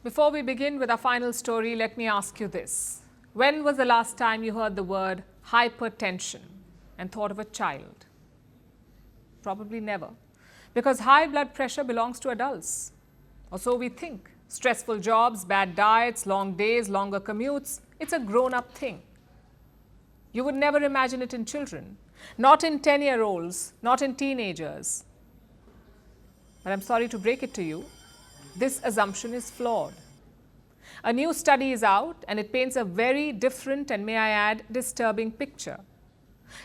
Before we begin with our final story, let me ask you this. When was the last time you heard the word hypertension and thought of a child? Probably never, because high blood pressure belongs to adults, or so we think. Stressful jobs, bad diets, long days, longer commutes, it's a grown-up thing. You would never imagine it in children, not in 10-year-olds, not in teenagers. But I'm sorry to break it to you, this assumption is flawed. A new study is out and it paints a very different and, may I add, disturbing picture.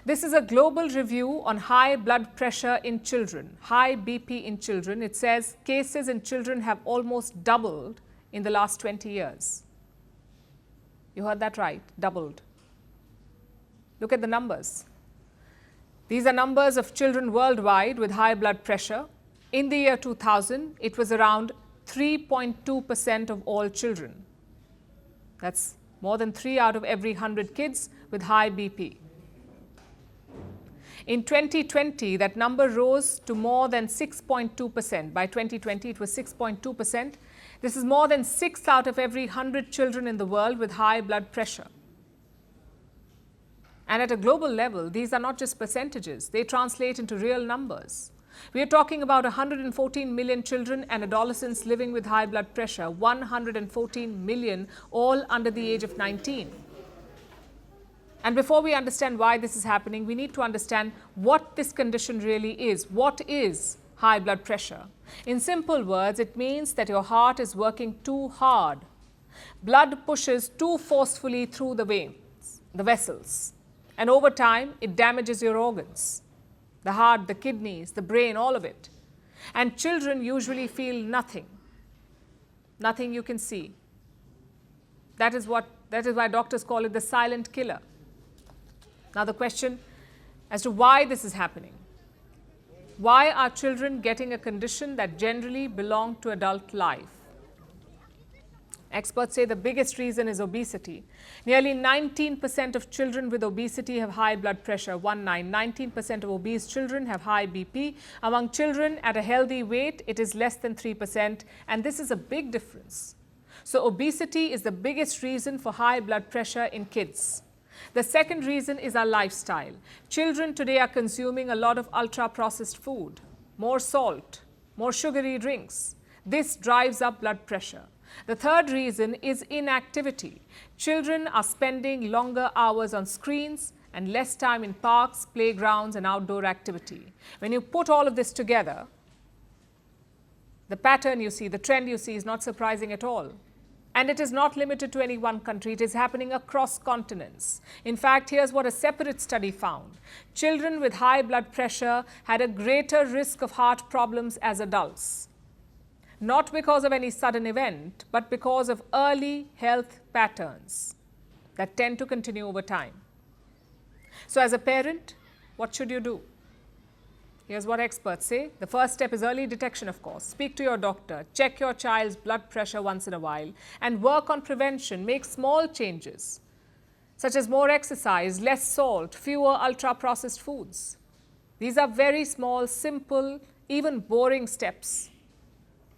This is a global review on high blood pressure in children, high BP in children. It says cases in children have almost doubled in the last 20 years. You heard that right, doubled. Look at the numbers. These are numbers of children worldwide with high blood pressure. In the year 2000, it was around 3.2% of all children. That's more than 3 out of every 100 kids with high BP. In 2020, that number rose to more than 6.2%. By 2020, it was 6.2%. This is more than 6 out of every 100 children in the world with high blood pressure. And at a global level, these are not just percentages, they translate into real numbers. We are talking about 114 million children and adolescents living with high blood pressure, 114 million, all under the age of 19. And before we understand why this is happening, we need to understand what this condition really is. What is high blood pressure? In simple words, it means that your heart is working too hard. Blood pushes too forcefully through the veins, the vessels. And over time, it damages your organs. The heart, the kidneys, the brain, all of it. And children usually feel nothing. Nothing you can see. That is why doctors call it the silent killer. Now the question as to why this is happening. Why are children getting a condition that generally belongs to adult life? Experts say the biggest reason is obesity. Nearly 19% of children with obesity have high blood pressure, 19% of obese children have high BP. Among children at a healthy weight, it is less than 3%, and this is a big difference. So obesity is the biggest reason for high blood pressure in kids. The second reason is our lifestyle. Children today are consuming a lot of ultra-processed food, more salt, more sugary drinks. This drives up blood pressure. The third reason is inactivity. Children are spending longer hours on screens and less time in parks, playgrounds, and outdoor activity. When you put all of this together, the pattern you see, the trend you see is not surprising at all. And it is not limited to any one country. It is happening across continents. In fact, here's what a separate study found. Children with high blood pressure had a greater risk of heart problems as adults. Not because of any sudden event, but because of early health patterns that tend to continue over time. So as a parent, what should you do? Here's what experts say. The first step is early detection, of course. Speak to your doctor, check your child's blood pressure once in a while, and work on prevention. Make small changes, such as more exercise, less salt, fewer ultra-processed foods. These are very small, simple, even boring steps,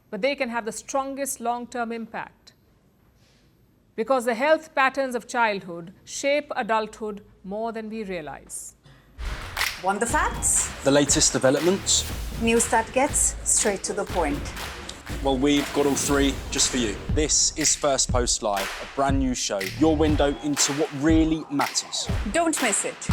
but they can have the strongest long-term impact. Because the health patterns of childhood shape adulthood more than we realize. Want the facts? The latest developments? News that gets straight to the point. Well, we've got all three just for you. This is Firstpost Live, a brand new show, your window into what really matters. Don't miss it.